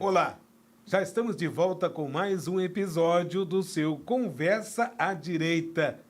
Olá, já estamos de volta com mais um episódio do seu Conversa à Direita,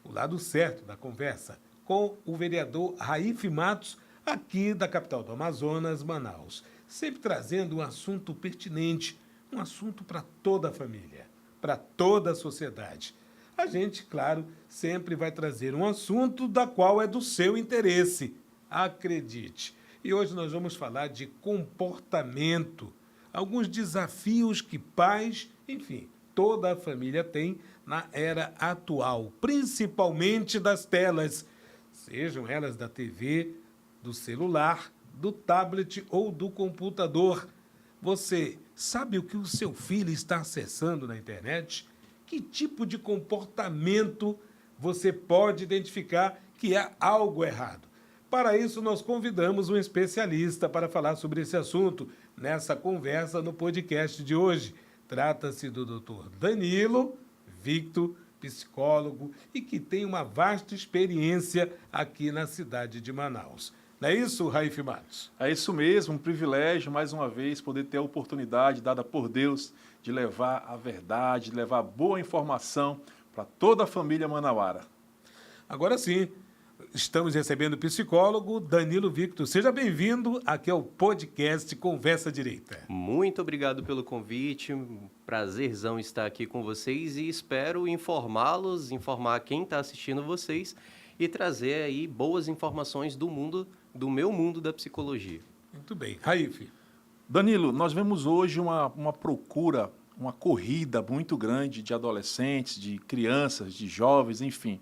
o lado certo da conversa, com o vereador Raif Matos, aqui da capital do Amazonas, Manaus, sempre trazendo um assunto pertinente, um assunto para toda a família, para toda a sociedade. A gente, claro, sempre vai trazer um assunto da qual é do seu interesse, acredite. E hoje nós vamos falar de comportamento, alguns desafios que pais, enfim, toda a família tem na era atual, principalmente das telas, sejam elas da TV, do celular, do tablet ou do computador. Você sabe o que o seu filho está acessando na internet? Que tipo de comportamento você pode identificar que há algo errado? Para isso, nós convidamos um especialista para falar sobre esse assunto nessa conversa no podcast de hoje. Trata-se do Dr. Danilo Victor, psicólogo e que tem uma vasta experiência aqui na cidade de Manaus. Não é isso, Raif Matos? É isso mesmo, um privilégio, mais uma vez, poder ter a oportunidade dada por Deus de levar a verdade, de levar boa informação para toda a família manauara. Agora sim, estamos recebendo o psicólogo Danilo Victor. Seja bem-vindo aqui ao podcast Conversa Direita. Muito obrigado pelo convite, prazerzão estar aqui com vocês e espero informá-los, informar quem está assistindo vocês e trazer aí boas informações do meu mundo da psicologia. Muito bem. Raif. Danilo, nós vemos hoje uma procura, uma corrida muito grande de adolescentes, de crianças, de jovens, enfim,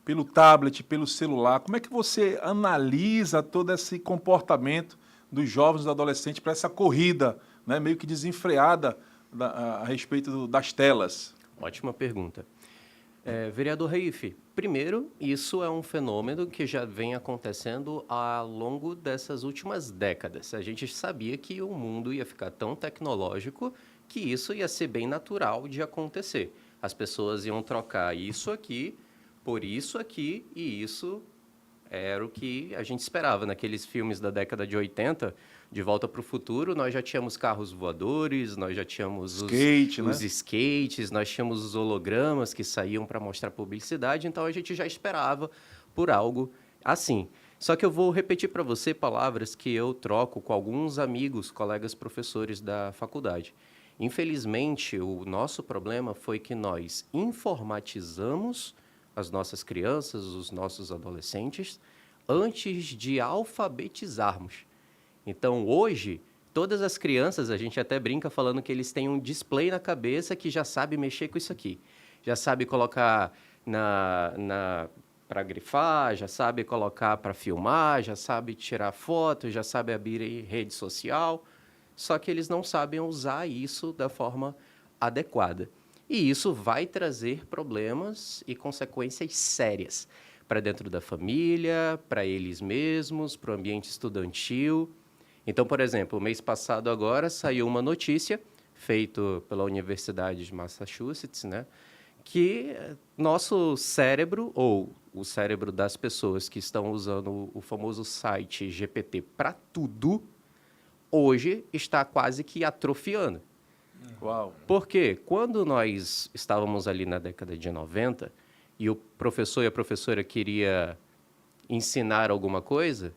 pelo tablet, pelo celular. Como é que você analisa todo esse comportamento dos jovens e dos adolescentes para essa corrida, né, meio que desenfreada a respeito das telas? Ótima pergunta. Vereador Raif, primeiro, isso é um fenômeno que já vem acontecendo ao longo dessas últimas décadas. A gente sabia que o mundo ia ficar tão tecnológico que isso ia ser bem natural de acontecer. As pessoas iam trocar isso aqui por isso aqui, e isso era o que a gente esperava. Naqueles filmes da década de 80, De Volta para o Futuro, nós já tínhamos carros voadores, nós já tínhamos os skates, nós tínhamos os hologramas que saíam para mostrar publicidade, então a gente já esperava por algo assim. Só que eu vou repetir para você palavras que eu troco com alguns amigos, colegas professores da faculdade. Infelizmente, o nosso problema foi que nós informatizamos as nossas crianças, os nossos adolescentes, antes de alfabetizarmos. Então, hoje, todas as crianças, a gente até brinca falando que eles têm um display na cabeça que já sabe mexer com isso aqui. Já sabe colocar para grifar, já sabe colocar para filmar, já sabe tirar foto, já sabe abrir rede social, só que eles não sabem usar isso da forma adequada. E isso vai trazer problemas e consequências sérias para dentro da família, para eles mesmos, para o ambiente estudantil. Então, por exemplo, o mês passado agora saiu uma notícia feita pela Universidade de Massachusetts, né, que nosso cérebro, ou o cérebro das pessoas que estão usando o famoso site GPT para tudo, hoje está quase que atrofiando. Uau. Porque quando nós estávamos ali na década de 90 e o professor e a professora queria ensinar alguma coisa,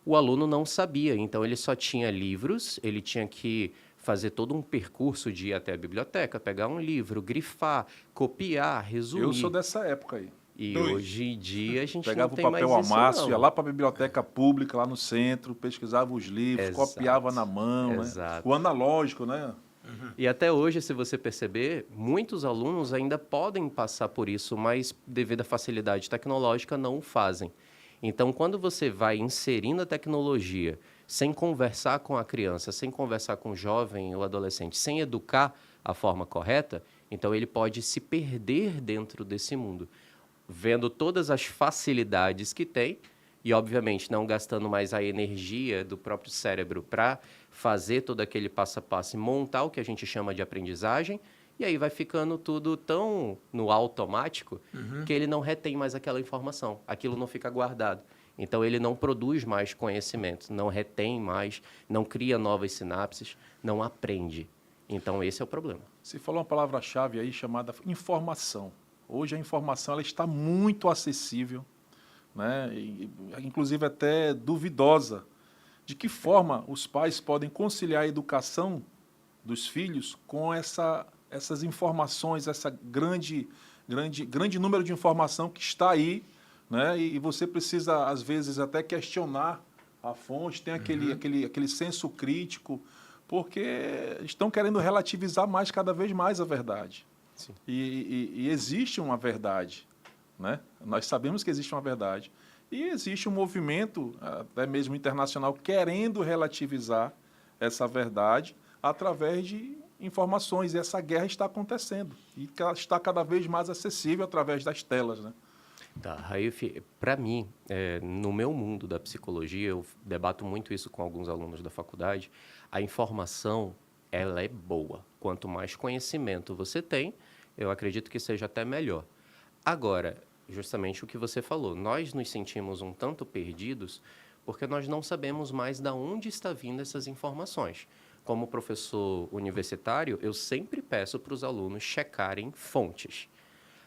o aluno não sabia. Então, ele só tinha livros, ele tinha que fazer todo um percurso de ir até a biblioteca, pegar um livro, grifar, copiar, resumir. Eu sou dessa época aí. E hoje em dia a gente pegava não tem mais o papel amasso, isso, ia lá para a biblioteca pública, lá no centro, pesquisava os livros, Exato. copiava na mão, Exato. né? O analógico, né? E até hoje, se você perceber, muitos alunos ainda podem passar por isso, mas devido à facilidade tecnológica não o fazem. Então, quando você vai inserindo a tecnologia sem conversar com a criança, sem conversar com o jovem ou adolescente, sem educar a forma correta, então ele pode se perder dentro desse mundo, vendo todas as facilidades que tem e, obviamente, não gastando mais a energia do próprio cérebro para fazer todo aquele passo a passo e montar o que a gente chama de aprendizagem, e aí vai ficando tudo tão no automático que ele não retém mais aquela informação, aquilo não fica guardado. Então, ele não produz mais conhecimento, não retém mais, não cria novas sinapses, não aprende. Então, esse é o problema. Você falou uma palavra-chave aí chamada informação. Hoje a informação ela está muito acessível, né? Inclusive até duvidosa. De que forma os pais podem conciliar a educação dos filhos com essas informações, essa grande número de informação que está aí, né? E você precisa, às vezes, até questionar a fonte, tem aquele senso crítico, porque estão querendo relativizar cada vez mais a verdade. Sim. E existe uma verdade, né? Nós sabemos que existe uma verdade. E existe um movimento, até mesmo internacional, querendo relativizar essa verdade através de informações. E essa guerra está acontecendo. E está cada vez mais acessível através das telas, né? Tá, Raif, para mim, no meu mundo da psicologia, eu debato muito isso com alguns alunos da faculdade, a informação, ela é boa. Quanto mais conhecimento você tem, eu acredito que seja até melhor. Agora, justamente o que você falou, nós nos sentimos um tanto perdidos porque nós não sabemos mais de onde está vindo essas informações. Como professor universitário, eu sempre peço para os alunos checarem fontes.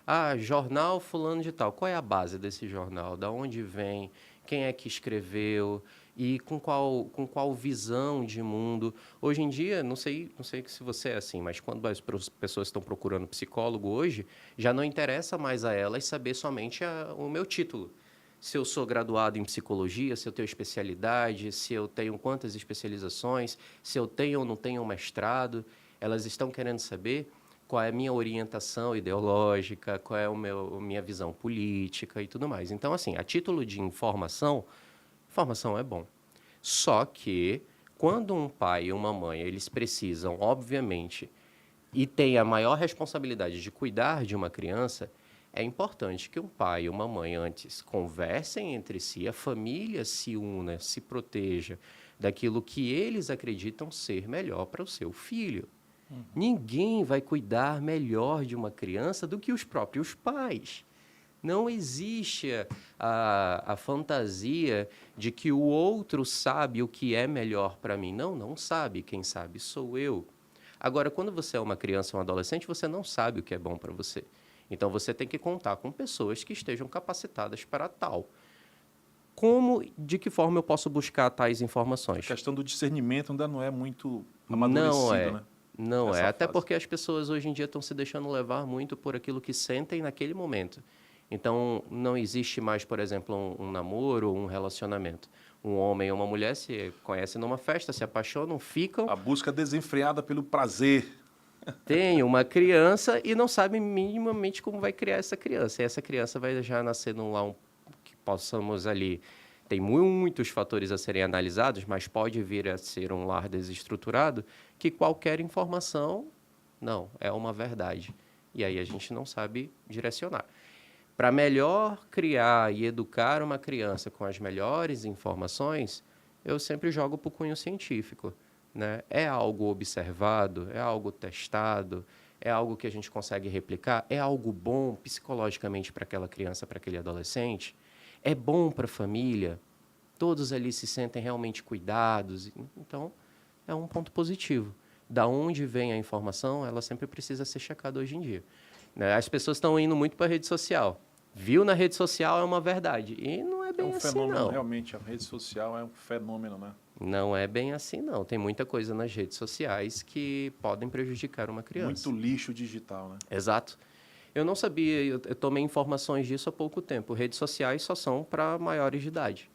Ah, jornal fulano de tal. Qual é a base desse jornal? Da onde vem? Quem é que escreveu? E com qual visão de mundo? Hoje em dia, não sei se você é assim, mas quando as pessoas estão procurando psicólogo hoje, já não interessa mais a elas saber somente o meu título. Se eu sou graduado em psicologia, se eu tenho especialidade, se eu tenho quantas especializações, se eu tenho ou não tenho um mestrado. Elas estão querendo saber qual é a minha orientação ideológica, qual é a minha visão política e tudo mais. Então, assim, a título de informação é bom. Só que, quando um pai e uma mãe, eles precisam, obviamente, e têm a maior responsabilidade de cuidar de uma criança, é importante que um pai e uma mãe antes conversem entre si, a família se una, se proteja daquilo que eles acreditam ser melhor para o seu filho. Ninguém vai cuidar melhor de uma criança do que os próprios pais. Não existe a fantasia de que o outro sabe o que é melhor para mim. Não, não sabe. Quem sabe sou eu. Agora, quando você é uma criança ou um adolescente, você não sabe o que é bom para você. Então, você tem que contar com pessoas que estejam capacitadas para tal. De que forma eu posso buscar tais informações? A questão do discernimento ainda não é muito Não amadurecida, é. né? Não Essa é, até fase. porque as pessoas hoje em dia estão se deixando levar muito por aquilo que sentem naquele momento. Então, não existe mais, por exemplo, um namoro ou um relacionamento. Um homem e uma mulher se conhecem numa festa, se apaixonam, ficam, A busca desenfreada pelo prazer. têm uma criança e não sabem minimamente como vai criar essa criança. E essa criança vai já nascer num lar que possamos ali... Tem muitos fatores a serem analisados, mas pode vir a ser um lar desestruturado que qualquer informação, não, é uma verdade. E aí a gente não sabe direcionar. Para melhor criar e educar uma criança com as melhores informações, eu sempre jogo para o cunho científico, né? É algo observado, é algo testado, é algo que a gente consegue replicar, é algo bom psicologicamente para aquela criança, para aquele adolescente, é bom para a família, todos ali se sentem realmente cuidados, então é um ponto positivo. Da onde vem a informação, ela sempre precisa ser checada hoje em dia, né? As pessoas estão indo muito para a rede social. Viu na rede social é uma verdade. E não é bem É um assim, fenômeno, não. realmente. A rede social é um fenômeno, né? Não é bem assim, não. Tem muita coisa nas redes sociais que podem prejudicar uma criança. Muito lixo digital, né? Exato. Eu não sabia, eu tomei informações disso há pouco tempo. Redes sociais só são para maiores de idade.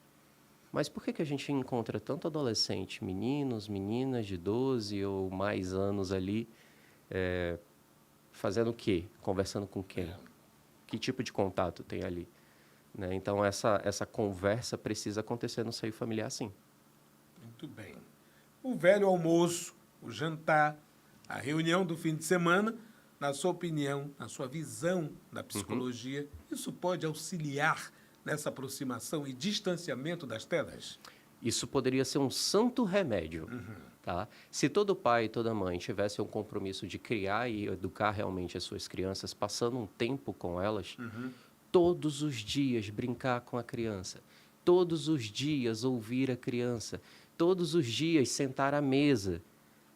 Mas por que a gente encontra tanto adolescente, meninos, meninas de 12 ou mais anos ali, fazendo o quê? Conversando com quem? Que tipo de contato tem ali? Né? Então, essa conversa precisa acontecer no seio familiar, sim. Muito bem. O velho almoço, o jantar, a reunião do fim de semana, na sua opinião, na sua visão da psicologia, isso pode auxiliar nessa aproximação e distanciamento das telas? Isso poderia ser um santo remédio. Tá? Se todo pai e toda mãe tivesse um compromisso de criar e educar realmente as suas crianças, passando um tempo com elas, todos os dias brincar com a criança, todos os dias ouvir a criança, todos os dias sentar à mesa,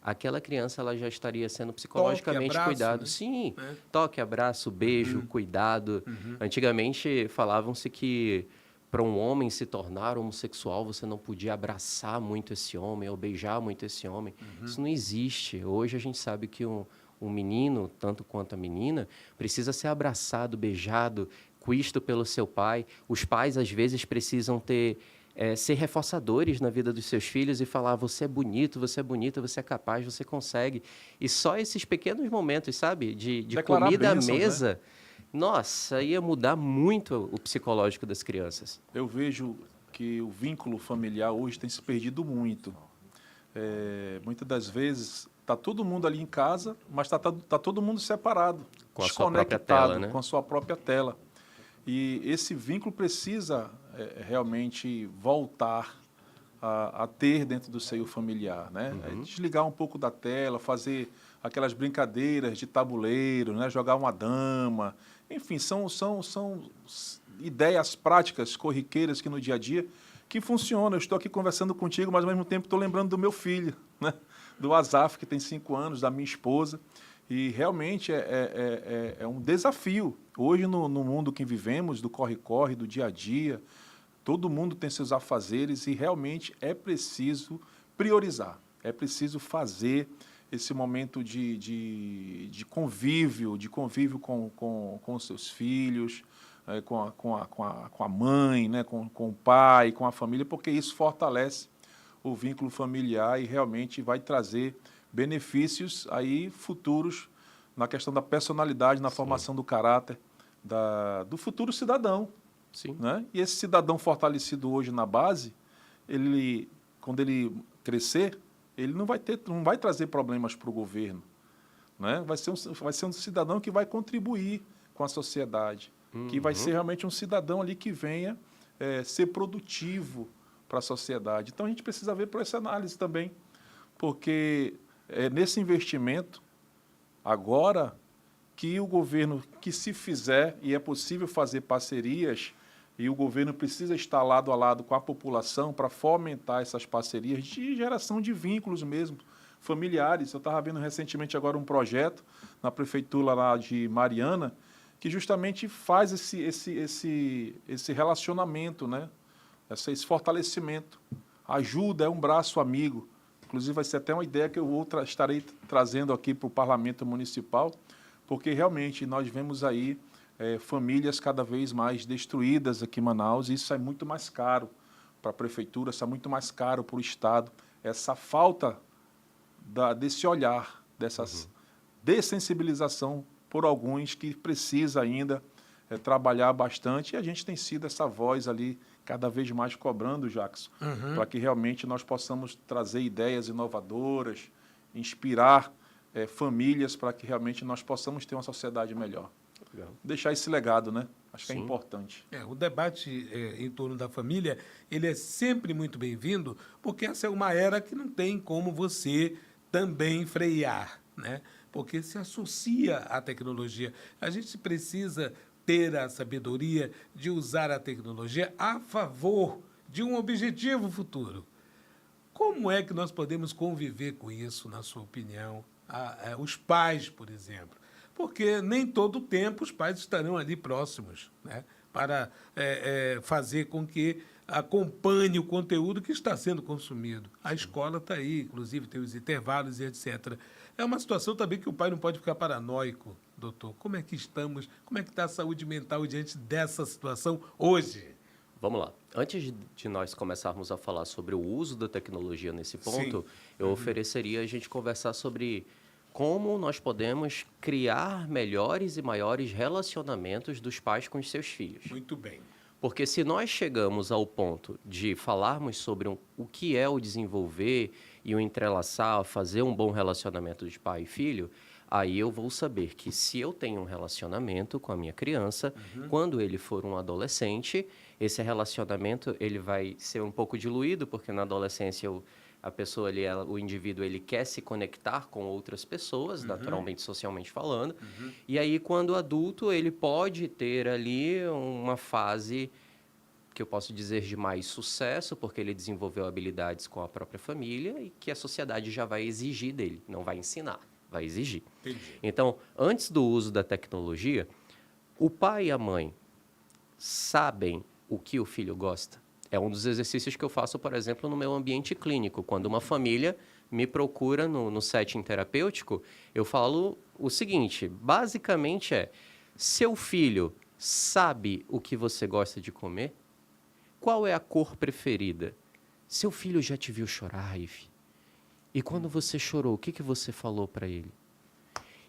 aquela criança ela já estaria sendo psicologicamente cuidado. Né? Sim, toque, abraço, beijo, cuidado. Antigamente falavam-se que para um homem se tornar homossexual, você não podia abraçar muito esse homem ou beijar muito esse homem. Isso não existe. Hoje a gente sabe que um menino, tanto quanto a menina, precisa ser abraçado, beijado, quisto pelo seu pai. Os pais, às vezes, precisam ser reforçadores na vida dos seus filhos e falar: você é bonito, você é bonita, você é capaz, você consegue. E só esses pequenos momentos, sabe, de comida à mesa, né? Nossa, ia mudar muito o psicológico das crianças. Eu vejo que o vínculo familiar hoje tem se perdido muito. Muitas das vezes está todo mundo ali em casa, mas está todo mundo separado, com a sua própria tela, né? Com a sua própria tela. E esse vínculo precisa realmente voltar a ter dentro do seio familiar, né? Desligar um pouco da tela, fazer aquelas brincadeiras de tabuleiro, né? Jogar uma dama, enfim, são ideias práticas, corriqueiras que no dia a dia que funcionam. Eu estou aqui conversando contigo, mas ao mesmo tempo estou lembrando do meu filho, né? Do Azaf, que tem 5 anos, da minha esposa. E realmente é um desafio. Hoje, no mundo que vivemos, do corre-corre, do dia a dia, todo mundo tem seus afazeres e realmente é preciso priorizar. É preciso fazer esse momento de convívio, com os seus filhos, com a mãe, né, com o pai, com a família, porque isso fortalece o vínculo familiar e realmente vai trazer benefícios aí futuros na questão da personalidade, na formação do caráter do futuro cidadão. Sim. Né? E esse cidadão fortalecido hoje na base, quando ele crescer, ele não vai trazer problemas para o governo. Né? Vai ser um cidadão que vai contribuir com a sociedade, que vai ser realmente um cidadão ali que venha ser produtivo para a sociedade. Então, a gente precisa ver por essa análise também, porque nesse investimento, agora que o governo, que se fizer, e é possível fazer parcerias, e o governo precisa estar lado a lado com a população para fomentar essas parcerias de geração de vínculos mesmo, familiares. Eu estava vendo recentemente agora um projeto na prefeitura lá de Mariana, que justamente faz esse relacionamento, né? Esse fortalecimento. Ajuda, é um braço amigo. Inclusive, vai ser até uma ideia que eu estarei trazendo aqui para o Parlamento Municipal, porque realmente nós vemos aí famílias cada vez mais destruídas aqui em Manaus, e isso é muito mais caro para a prefeitura, isso é muito mais caro para o Estado. Essa falta desse olhar, dessa dessensibilização por alguns que precisa ainda trabalhar bastante, e a gente tem sido essa voz ali cada vez mais cobrando, Jackson, para que realmente nós possamos trazer ideias inovadoras, inspirar famílias para que realmente nós possamos ter uma sociedade melhor. Legal. Deixar esse legado, né? Acho que é importante. O debate em torno da família, ele é sempre muito bem-vindo, porque essa é uma era que não tem como você também frear, né? Porque se associa à tecnologia. A gente precisa ter a sabedoria de usar a tecnologia a favor de um objetivo futuro. Como é que nós podemos conviver com isso, na sua opinião? Os pais, por exemplo. Porque nem todo o tempo os pais estarão ali próximos, né, para fazer com que acompanhe o conteúdo que está sendo consumido. A escola está aí, inclusive tem os intervalos e etc. É uma situação também que o pai não pode ficar paranoico, doutor. Como é que estamos? Como é que está a saúde mental diante dessa situação hoje? Vamos lá. Antes de nós começarmos a falar sobre o uso da tecnologia nesse ponto, eu ofereceria a gente conversar sobre como nós podemos criar melhores e maiores relacionamentos dos pais com os seus filhos. Muito bem. Porque se nós chegamos ao ponto de falarmos sobre o que é o desenvolver e o entrelaçar, fazer um bom relacionamento de pai e filho, aí eu vou saber que se eu tenho um relacionamento com a minha criança, quando ele for um adolescente, esse relacionamento ele vai ser um pouco diluído, porque na adolescência a pessoa ali, o indivíduo, ele quer se conectar com outras pessoas, naturalmente, socialmente falando. E aí, quando adulto, ele pode ter ali uma fase que eu posso dizer de mais sucesso, porque ele desenvolveu habilidades com a própria família e que a sociedade já vai exigir dele, não vai ensinar, vai exigir. Entendi. Então, antes do uso da tecnologia, o pai e a mãe sabem o que o filho gosta. É um dos exercícios que eu faço, por exemplo, no meu ambiente clínico. Quando uma família me procura no setting terapêutico, eu falo o seguinte, basicamente seu filho sabe o que você gosta de comer? Qual é a cor preferida? Seu filho já te viu chorar, Raif? E quando você chorou, o que você falou para ele?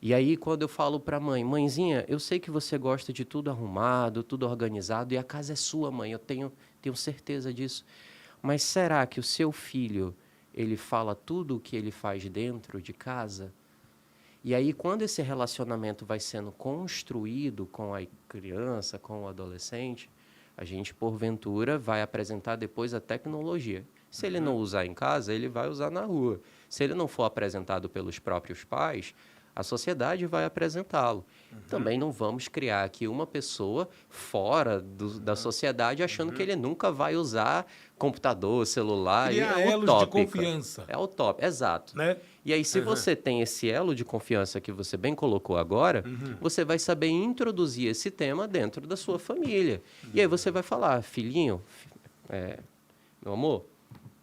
E aí, quando eu falo para a mãe, mãezinha, eu sei que você gosta de tudo arrumado, tudo organizado, e a casa é sua, mãe, eu tenho certeza disso. Mas será que o seu filho, ele fala tudo o que ele faz dentro de casa? E aí, quando esse relacionamento vai sendo construído com a criança, com o adolescente, a gente, porventura, vai apresentar depois a tecnologia. Se ele não usar em casa, ele vai usar na rua. Se ele não for apresentado pelos próprios pais, a sociedade vai apresentá-lo. Também não vamos criar aqui uma pessoa fora da sociedade achando que ele nunca vai usar computador, celular. Criar É elos de utópico. confiança. É utópico, exato. Né? E aí, se você tem esse elo de confiança que você bem colocou agora, você vai saber introduzir esse tema dentro da sua família. E aí você vai falar, filhinho, meu amor,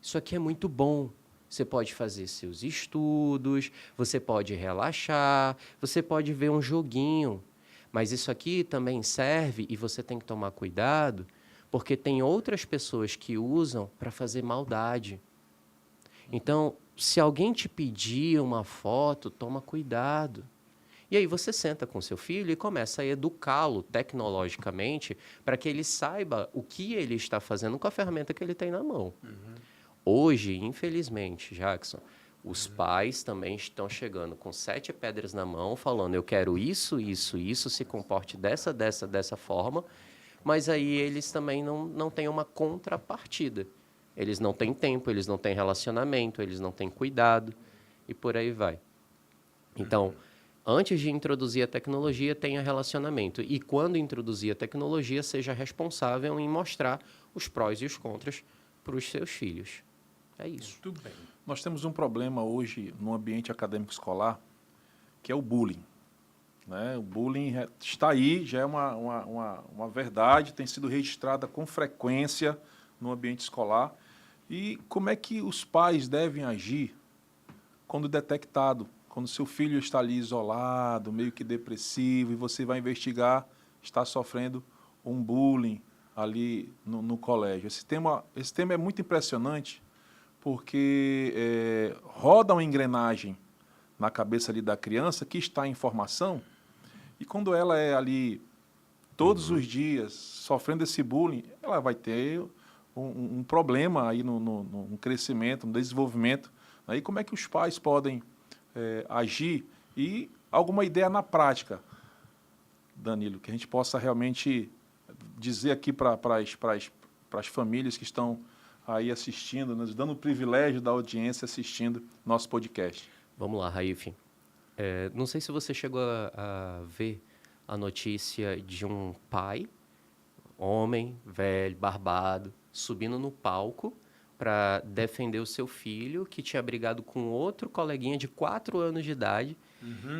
isso aqui é muito bom. Você pode fazer seus estudos, você pode relaxar, você pode ver um joguinho. Mas isso aqui também serve, e você tem que tomar cuidado, porque tem outras pessoas que usam para fazer maldade. Então, se alguém te pedir uma foto, toma cuidado. E aí você senta com seu filho e começa a educá-lo tecnologicamente para que ele saiba o que ele está fazendo com a ferramenta que ele tem na mão. Hoje, infelizmente, Jackson, os pais também estão chegando com 7 pedras na mão, falando, eu quero isso, isso, isso, se comporte dessa forma, mas aí eles também não têm uma contrapartida. Eles não têm tempo, eles não têm relacionamento, eles não têm cuidado, e por aí vai. Então, antes de introduzir a tecnologia, tenha relacionamento. E quando introduzir a tecnologia, seja responsável em mostrar os prós e os contras para os seus filhos. É isso. Muito bem. Nós temos um problema hoje no ambiente acadêmico escolar, que é o bullying. Né? O bullying está aí, já é uma verdade, tem sido registrada com frequência no ambiente escolar. E como é que os pais devem agir quando detectado, quando seu filho está ali isolado, meio que depressivo, e você vai investigar, está sofrendo um bullying ali no colégio? Esse tema é muito impressionante, porque roda uma engrenagem na cabeça ali da criança que está em formação, e quando ela é ali todos os dias sofrendo esse bullying, ela vai ter um problema aí no crescimento, no desenvolvimento. Aí como é que os pais podem agir? E alguma ideia na prática, Danilo, que a gente possa realmente dizer aqui para as famílias que estão aí assistindo, nos dando o privilégio da audiência assistindo nosso podcast. Vamos lá, Raif. Não sei se você chegou a ver a notícia de um pai, homem, velho, barbado, subindo no palco para defender o seu filho, que tinha brigado com outro coleguinha de 4 anos de idade,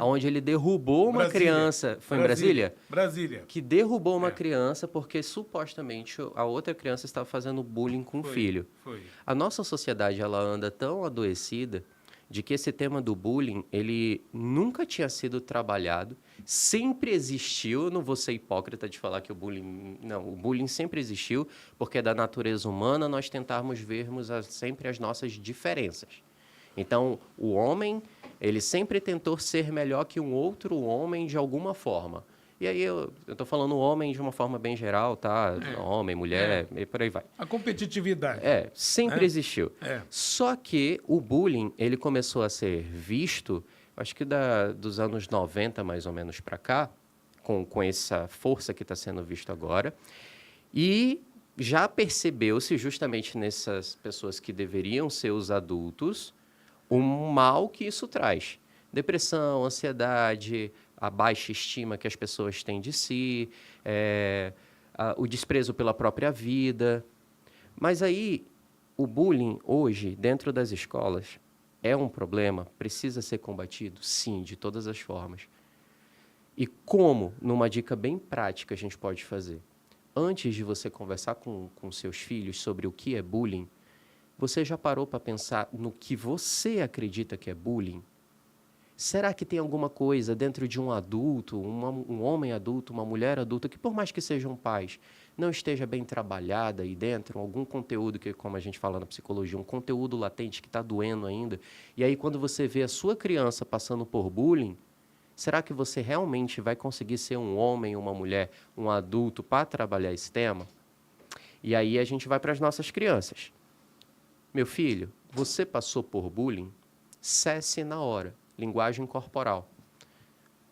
onde ele derrubou uma criança. Foi em Brasília? Brasília. Que derrubou uma criança porque supostamente a outra criança estava fazendo bullying com o filho. Foi. A nossa sociedade ela anda tão adoecida de que esse tema do bullying, ele nunca tinha sido trabalhado, sempre existiu, eu não vou ser hipócrita de falar que o bullying sempre existiu, porque é da natureza humana nós tentarmos vermos sempre as nossas diferenças. Então, o homem, ele sempre tentou ser melhor que um outro homem de alguma forma. E aí eu estou falando homem de uma forma bem geral, tá? Homem, mulher, e por aí vai. A competitividade. Sempre existiu. É. Só que o bullying, ele começou a ser visto, acho que dos anos 90 mais ou menos para cá, com essa força que está sendo visto agora, e já percebeu-se justamente nessas pessoas que deveriam ser os adultos, o mal que isso traz. Depressão, ansiedade, a baixa estima que as pessoas têm de si, o desprezo pela própria vida. Mas aí, o bullying hoje, dentro das escolas, é um problema, precisa ser combatido? Sim, de todas as formas. E como, numa dica bem prática, a gente pode fazer? Antes de você conversar com seus filhos sobre o que é bullying, você já parou para pensar no que você acredita que é bullying? Será que tem alguma coisa dentro de um adulto, um homem adulto, uma mulher adulta, que por mais que sejam pais, não esteja bem trabalhada aí dentro, algum conteúdo que, como a gente fala na psicologia, um conteúdo latente que está doendo ainda, e aí quando você vê a sua criança passando por bullying, será que você realmente vai conseguir ser um homem, uma mulher, um adulto para trabalhar esse tema? E aí a gente vai para as nossas crianças. Meu filho, você passou por bullying? Cesse na hora. Linguagem corporal.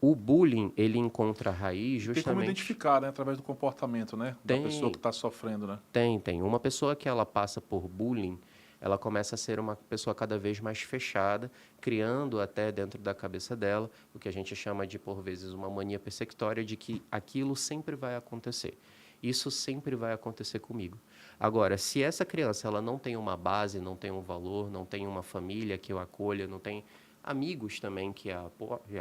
O bullying, ele encontra a raiz justamente... Tem como identificar, né? Através do comportamento, né? Da pessoa que está sofrendo, né? Tem. Uma pessoa que ela passa por bullying, ela começa a ser uma pessoa cada vez mais fechada, criando até dentro da cabeça dela o que a gente chama de, por vezes, uma mania persecutória de que aquilo sempre vai acontecer. Isso sempre vai acontecer comigo. Agora, se essa criança ela não tem uma base, não tem um valor, não tem uma família que o acolha, não tem amigos também que a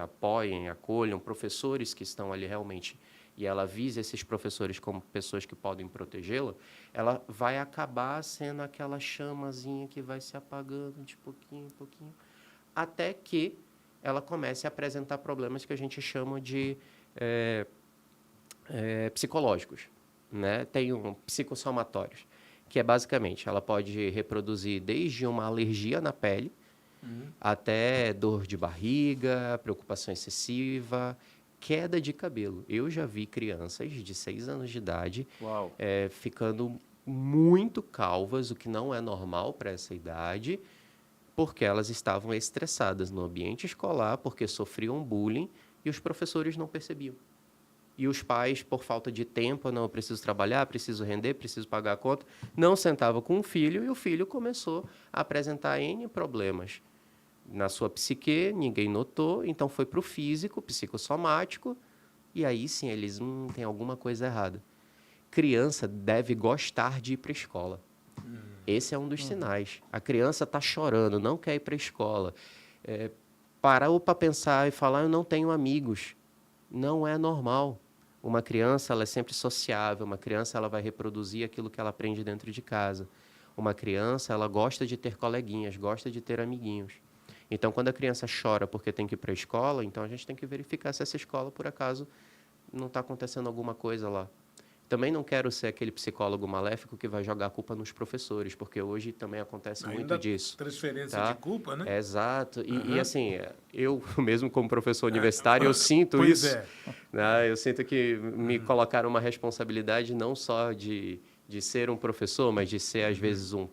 apoiem, acolham, professores que estão ali realmente, e ela visa esses professores como pessoas que podem protegê-la, ela vai acabar sendo aquela chamazinha que vai se apagando de pouquinho em pouquinho, até que ela comece a apresentar problemas que a gente chama de psicológicos, né? Tem psicossomatórios, que é basicamente, ela pode reproduzir desde uma alergia na pele, até dor de barriga, preocupação excessiva, queda de cabelo. Eu já vi crianças de 6 anos de idade ficando muito calvas, o que não é normal para essa idade, porque elas estavam estressadas no ambiente escolar, porque sofriam bullying e os professores não percebiam. E os pais, por falta de tempo, não, eu preciso trabalhar, preciso render, preciso pagar a conta, não sentavam com o filho e o filho começou a apresentar N problemas na sua psique, ninguém notou, então foi para o físico, psicossomático, e aí sim eles, tem alguma coisa errada. Criança deve gostar de ir para a escola. Esse é um dos sinais. A criança está chorando, não quer ir para a escola. Parou para pensar e falar, eu não tenho amigos. Não é normal. Uma criança ela é sempre sociável, uma criança ela vai reproduzir aquilo que ela aprende dentro de casa. Uma criança ela gosta de ter coleguinhas, gosta de ter amiguinhos. Então, quando a criança chora porque tem que ir para a escola, então a gente tem que verificar se essa escola, por acaso, não está acontecendo alguma coisa lá. Também não quero ser aquele psicólogo maléfico que vai jogar a culpa nos professores, porque hoje também acontece muito disso. Transferência de culpa, né? Exato. E assim, eu mesmo como professor universitário, eu sinto isso. Né? Eu sinto que me colocaram uma responsabilidade não só de ser um professor, mas de ser, às vezes, um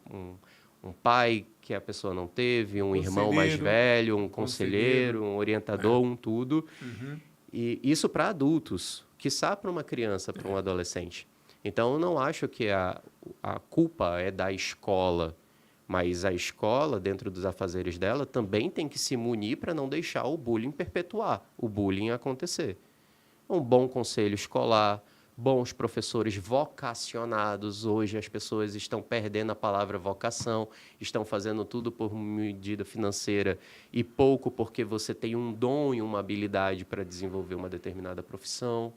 pai que a pessoa não teve, um irmão mais velho, um conselheiro, um orientador, um tudo. E isso para adultos, quiçá para uma criança, para um adolescente. Então, eu não acho que a culpa é da escola, mas a escola, dentro dos afazeres dela, também tem que se munir para não deixar o bullying perpetuar, o bullying acontecer. Um bom conselho escolar, bons professores vocacionados. Hoje as pessoas estão perdendo a palavra vocação, estão fazendo tudo por medida financeira e pouco porque você tem um dom e uma habilidade para desenvolver uma determinada profissão.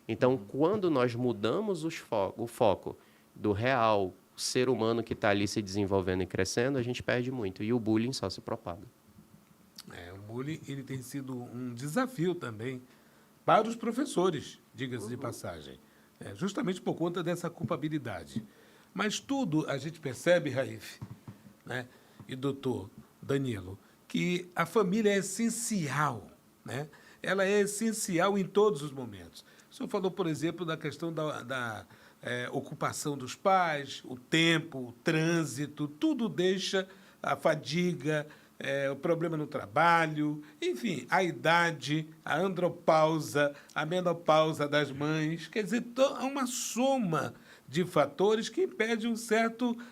Então, quando nós mudamos o foco do real ser humano que está ali se desenvolvendo e crescendo, a gente perde muito. E o bullying só se propaga. O bullying ele tem sido um desafio também para os professores, diga-se de passagem, justamente por conta dessa culpabilidade. Mas tudo a gente percebe, Raif, né, e doutor Danilo, que a família é essencial, né? Ela é essencial em todos os momentos. O senhor falou, por exemplo, da questão da ocupação dos pais, o tempo, o trânsito, tudo deixa a fadiga, o problema no trabalho, enfim, a idade, a andropausa, a menopausa das mães. Quer dizer, há uma soma de fatores que impede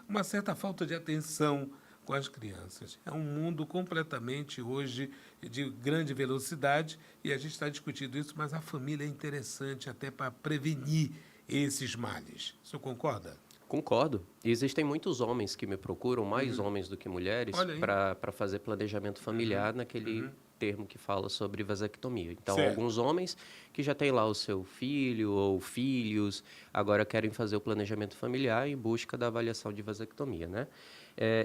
uma certa falta de atenção com as crianças. É um mundo completamente, hoje, de grande velocidade, e a gente está discutindo isso, mas a família é interessante até para prevenir esses males. O senhor concorda? Concordo. E existem muitos homens que me procuram, mais homens do que mulheres, Olha aí. para fazer planejamento familiar naquele termo que fala sobre vasectomia. Então, Certo. alguns homens que já têm lá o seu filho ou filhos, agora querem fazer o planejamento familiar em busca da avaliação de vasectomia, né?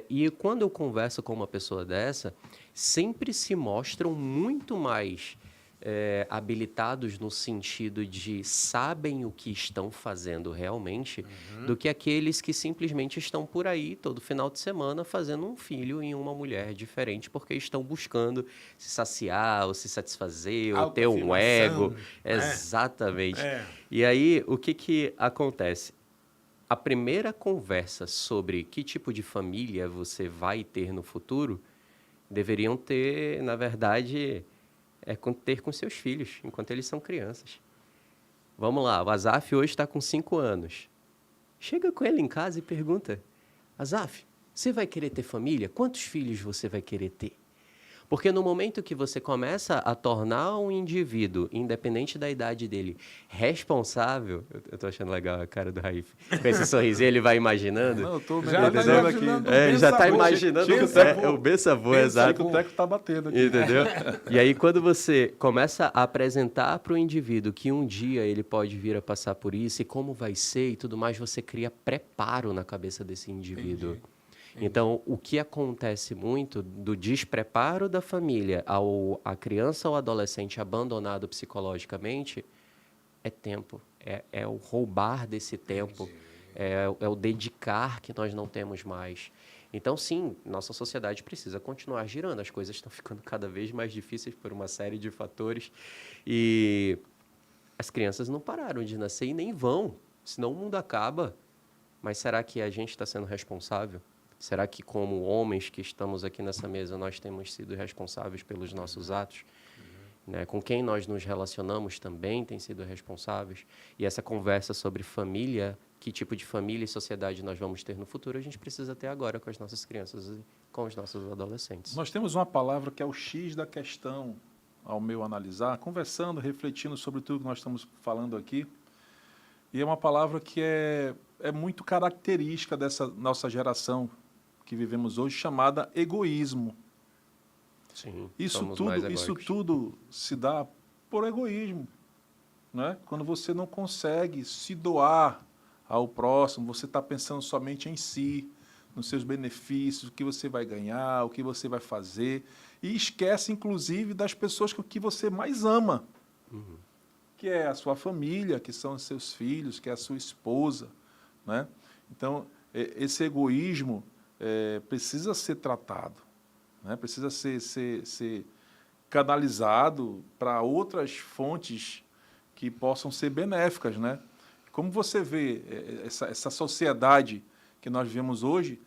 E quando eu converso com uma pessoa dessa, sempre se mostram muito mais habilitados no sentido de sabem o que estão fazendo realmente do que aqueles que simplesmente estão por aí todo final de semana fazendo um filho em uma mulher diferente porque estão buscando se saciar ou se satisfazer ou ter um ego. Exatamente. E aí, o que acontece? A primeira conversa sobre que tipo de família você vai ter no futuro deveriam ter, na verdade, ter com seus filhos, enquanto eles são crianças. Vamos lá, o Azaf hoje está com 5 anos. Chega com ele em casa e pergunta, Azaf, você vai querer ter família? Quantos filhos você vai querer ter? Porque no momento que você começa a tornar um indivíduo, independente da idade dele, responsável... Eu tô achando legal a cara do Raif. Com esse sorrisinho, ele vai imaginando. Não, eu tô Já tá mentalizando imaginando aqui. Já está imaginando o Bessavô, exato. O teco tá batendo aqui. Entendeu? E aí, quando você começa a apresentar para o indivíduo que um dia ele pode vir a passar por isso e como vai ser e tudo mais, você cria preparo na cabeça desse indivíduo. Entendi. Então, o que acontece muito do despreparo da família a criança ou adolescente abandonado psicologicamente é tempo, é o roubar desse tempo, é o dedicar que nós não temos mais. Então, sim, nossa sociedade precisa continuar girando, as coisas estão ficando cada vez mais difíceis por uma série de fatores e as crianças não pararam de nascer e nem vão, senão o mundo acaba. Mas será que a gente está sendo responsável? Será que, como homens que estamos aqui nessa mesa, nós temos sido responsáveis pelos nossos atos? Né? Com quem nós nos relacionamos também tem sido responsáveis? E essa conversa sobre família, que tipo de família e sociedade nós vamos ter no futuro, a gente precisa ter agora com as nossas crianças e com os nossos adolescentes. Nós temos uma palavra que é o X da questão, ao meu analisar, conversando, refletindo sobre tudo que nós estamos falando aqui. E é uma palavra que é muito característica dessa nossa geração que vivemos hoje, chamada egoísmo. Sim, Isso tudo se dá por egoísmo, né? Quando você não consegue se doar ao próximo, você está pensando somente em si, nos seus benefícios, o que você vai ganhar, o que você vai fazer, e esquece, inclusive, das pessoas que você mais ama, que é a sua família, que são os seus filhos, que é a sua esposa, né? Então, esse egoísmo precisa ser tratado, né? Precisa ser canalizado para outras fontes que possam ser benéficas, né? Como você vê essa sociedade que nós vivemos hoje,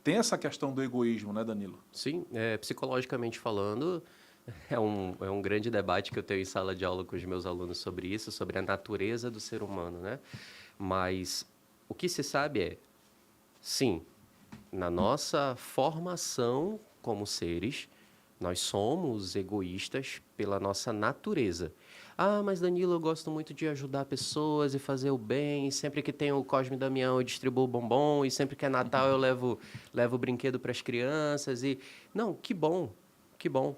tem essa questão do egoísmo, né, Danilo? Sim, psicologicamente falando, é um grande debate que eu tenho em sala de aula com os meus alunos sobre isso, sobre a natureza do ser humano, né? Mas o que se sabe sim, na nossa formação como seres, nós somos egoístas pela nossa natureza. Ah, mas Danilo, eu gosto muito de ajudar pessoas e fazer o bem. Sempre que tem o Cosme e Damião, eu distribuo bombom. E sempre que é Natal, eu levo brinquedo para as crianças. Não, que bom, que bom.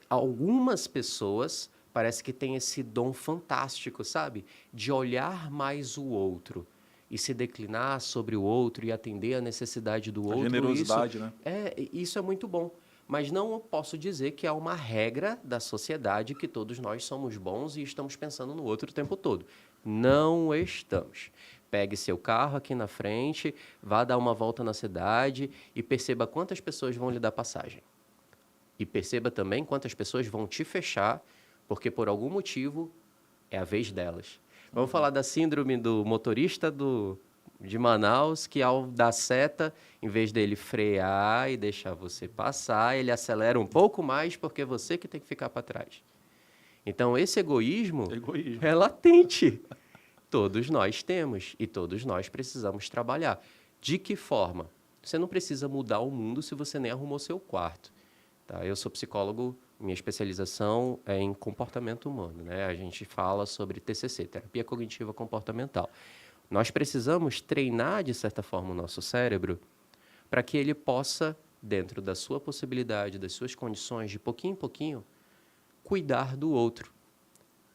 Algumas pessoas parece que têm esse dom fantástico, sabe? De olhar mais o outro e se declinar sobre o outro e atender a necessidade do outro. A generosidade, né? Isso é muito bom. Mas não posso dizer que é uma regra da sociedade que todos nós somos bons e estamos pensando no outro o tempo todo. Não estamos. Pegue seu carro aqui na frente, vá dar uma volta na cidade e perceba quantas pessoas vão lhe dar passagem. E perceba também quantas pessoas vão te fechar, porque por algum motivo é a vez delas. Vamos falar da síndrome do motorista de Manaus, que ao dar seta, em vez dele frear e deixar você passar, ele acelera um pouco mais porque é você que tem que ficar para trás. Então, esse egoísmo é latente. Todos nós temos e todos nós precisamos trabalhar. De que forma? Você não precisa mudar o mundo se você nem arrumou seu quarto. Tá? Eu sou psicólogo minha especialização é em comportamento humano, né? A gente fala sobre TCC, terapia cognitiva comportamental. Nós precisamos treinar, de certa forma, o nosso cérebro para que ele possa, dentro da sua possibilidade, das suas condições, de pouquinho em pouquinho, cuidar do outro.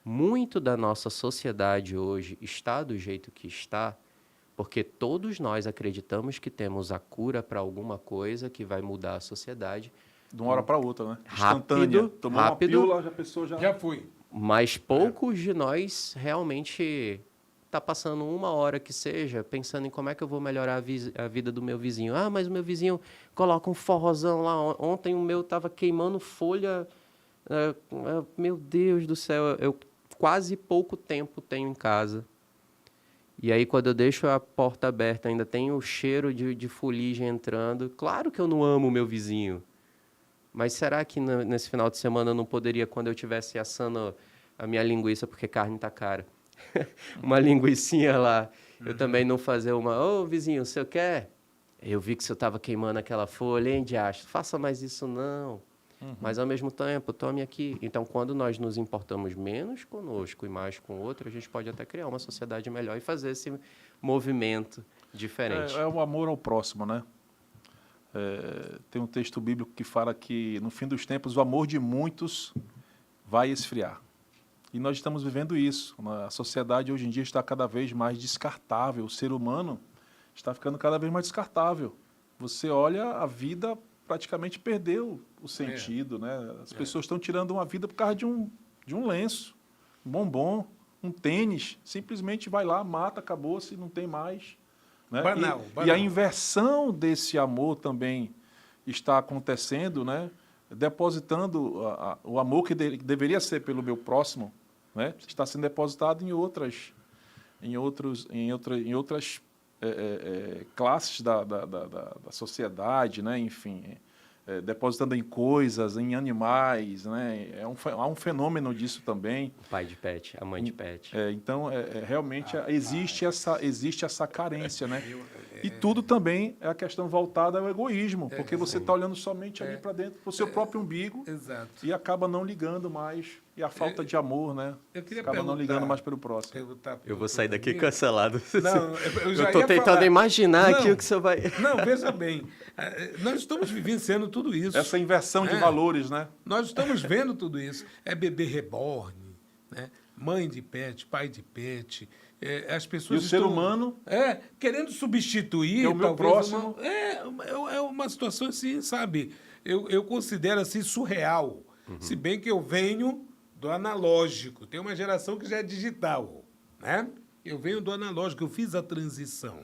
Muito da nossa sociedade hoje está do jeito que está, porque todos nós acreditamos que temos a cura para alguma coisa que vai mudar a sociedade. De uma hora para outra, né? Rápido, Instantânea. Tomou rápido. uma pílula, a pessoa já... Já fui. Mas poucos de nós realmente tá passando uma hora que seja pensando em como é que eu vou melhorar a vida do meu vizinho. Ah, mas o meu vizinho coloca um forrozão lá. Ontem o meu tava queimando folha. Meu Deus do céu, eu quase pouco tempo tenho em casa. E aí, quando eu deixo a porta aberta, ainda tem o cheiro de fuligem entrando. Claro que eu não amo o meu vizinho. Mas será que nesse final de semana eu não poderia, quando eu estivesse assando a minha linguiça, porque carne tá cara, uma linguicinha lá, eu também não fazer uma... Ô, vizinho, o senhor quer? Eu vi que o senhor estava queimando aquela folha, hein, diacho? Faça mais isso, não. Mas, ao mesmo tempo, tome aqui. Então, quando nós nos importamos menos conosco e mais com o outro, a gente pode até criar uma sociedade melhor e fazer esse movimento diferente. É o amor ao próximo, né? Tem um texto bíblico que fala que, no fim dos tempos, o amor de muitos vai esfriar. E nós estamos vivendo isso. A sociedade, hoje em dia, está cada vez mais descartável. O ser humano está ficando cada vez mais descartável. Você olha, a vida praticamente perdeu o sentido, né? As pessoas estão tirando uma vida por causa de um lenço, um bombom, um tênis. Simplesmente vai lá, mata, acabou-se, não tem mais. Né? Banal. E a inversão desse amor também está acontecendo, né? Depositando o amor que deveria ser pelo meu próximo, né? Está sendo depositado em outras classes da sociedade, né? Enfim, depositando em coisas, em animais, né? Há um fenômeno disso também. O pai de pet, a mãe de pet. Então, realmente existe essa carência, né? E tudo também é a questão voltada ao egoísmo, porque você está olhando somente ali para dentro, para o seu próprio umbigo, Exato. e acaba não ligando mais, e a falta de amor, né? Eu queria acaba não ligando mais pelo próximo. Eu vou sair daqui cancelado. Não, eu já estou ia tentando falar. imaginar Não, aqui o que você vai... Não, veja bem, nós estamos vivenciando tudo isso. Essa inversão de valores, né? Nós estamos vendo tudo isso. É bebê reborn, né? Mãe de pet, pai de pet. As pessoas E o ser humano... querendo substituir... É o meu próximo. É uma situação assim, sabe? Eu considero assim surreal. Se bem que eu venho do analógico. Tem uma geração que já é digital, né? Eu venho do analógico, eu fiz a transição.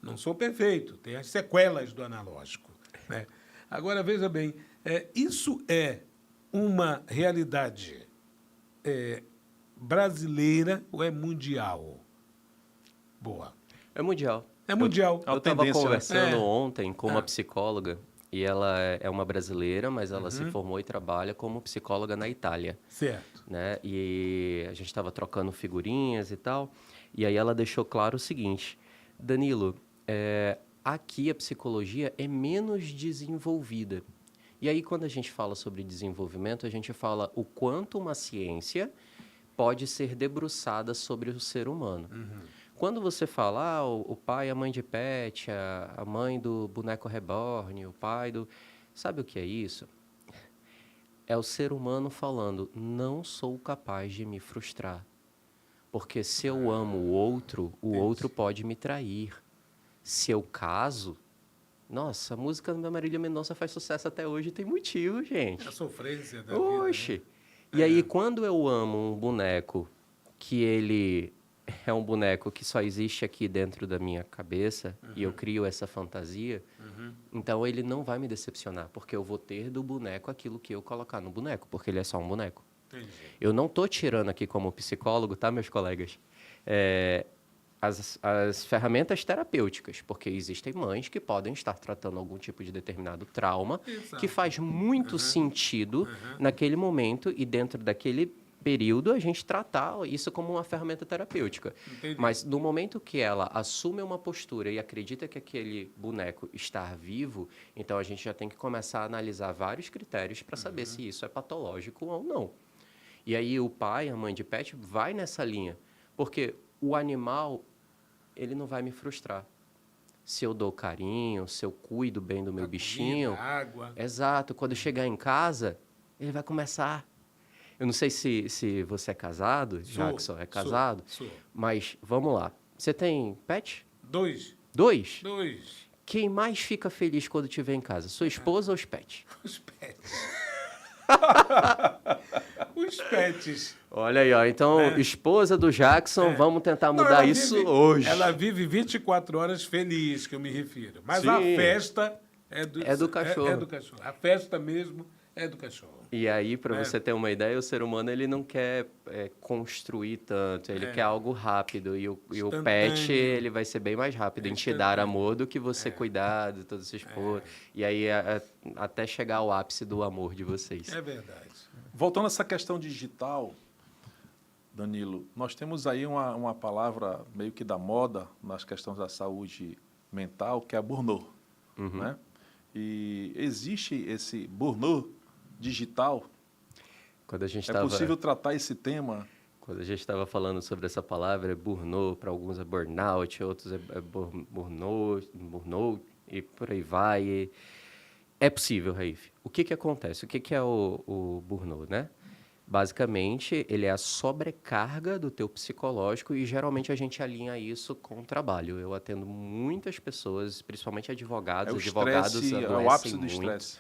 Não sou perfeito, tem as sequelas do analógico, né? Agora, veja bem, isso é uma realidade brasileira ou é mundial? Boa. É mundial. É mundial. Eu estava tendência, né? conversando ontem com uma psicóloga, e ela é uma brasileira, mas ela se formou e trabalha como psicóloga na Itália. Certo. Né? E a gente estava trocando figurinhas e tal, e aí ela deixou claro o seguinte: Danilo, aqui a psicologia é menos desenvolvida. E aí, quando a gente fala sobre desenvolvimento, a gente fala o quanto uma ciência pode ser debruçada sobre o ser humano. Quando você fala, o pai, a mãe de pet, a mãe do boneco reborn, o pai do... Sabe o que é isso? É o ser humano falando, não sou capaz de me frustrar. Porque se eu amo o outro pode me trair. Se eu caso... Nossa, a música da Marília Mendonça faz sucesso até hoje, tem motivo, gente. A sofrência da Oxe! vida, né? E aí, quando eu amo um boneco que ele é um boneco que só existe aqui dentro da minha cabeça e eu crio essa fantasia, então ele não vai me decepcionar, porque eu vou ter do boneco aquilo que eu colocar no boneco, porque ele é só um boneco. Entendi. Eu não estou tirando aqui como psicólogo, tá, meus colegas? As ferramentas terapêuticas, porque existem mães que podem estar tratando algum tipo de determinado trauma Exato. que faz muito sentido naquele momento e dentro daquele período, a gente tratar isso como uma ferramenta terapêutica. Entendi. Mas no momento que ela assume uma postura e acredita que aquele boneco está vivo, então a gente já tem que começar a analisar vários critérios para saber se isso é patológico ou não. E aí o pai, a mãe de pet, vai nessa linha. Porque o animal, ele não vai me frustrar. Se eu dou carinho, se eu cuido bem do meu bichinho... Comida, água. Exato. Quando chegar em casa, ele vai começar... Eu não sei se você é casado, Jackson, é casado? Sou. Mas vamos lá. Você tem pet? 2. Dois? 2. Quem mais fica feliz quando te vê em casa? Sua esposa ou os pets? Os pets. Os pets. Olha aí, ó. Então, esposa do Jackson, vamos tentar Não, mudar ela isso vive- hoje. Ela vive 24 horas feliz, que eu me refiro. Mas Sim. a festa é do, É do cachorro. É do cachorro. A festa mesmo é do cachorro. E aí, para você ter uma ideia, o ser humano ele não quer construir tanto, ele quer algo rápido. E o pet Instantâneo. ele vai ser bem mais rápido em te dar amor do que você cuidar de todos esses esforço. E aí, até chegar ao ápice do amor de vocês. É verdade. Voltando a essa questão digital, Danilo, nós temos aí uma palavra meio que da moda nas questões da saúde mental, que é a burnout, né? E existe esse burnout digital? Quando a gente É possível tratar esse tema? Quando a gente estava falando sobre essa palavra, é burnout, para alguns é burnout, outros é burnout, e por aí vai. E é possível, Raif. O que acontece? O que é o burnout, né? Basicamente, ele é a sobrecarga do teu psicológico e geralmente a gente alinha isso com o trabalho. Eu atendo muitas pessoas, principalmente advogados. É o Advogados estresse, é o adoecem ápice do muito. estresse.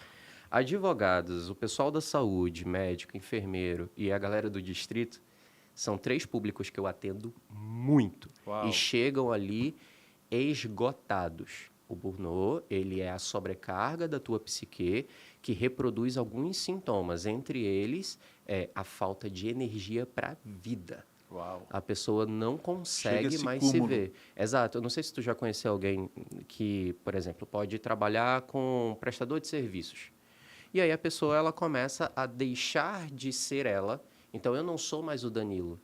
Advogados, o pessoal da saúde, médico, enfermeiro e a galera do distrito são 3 públicos que eu atendo muito. Uau. E chegam ali esgotados. O burnout, ele é a sobrecarga da tua psique que reproduz alguns sintomas. Entre eles, a falta de energia para a vida. Uau. A pessoa não Chega consegue esse mais cúmulo. se ver. Exato. Eu não sei se tu já conheceu alguém que, por exemplo, pode trabalhar com prestador de serviços. E aí a pessoa ela começa a deixar de ser ela. Então, eu não sou mais o Danilo.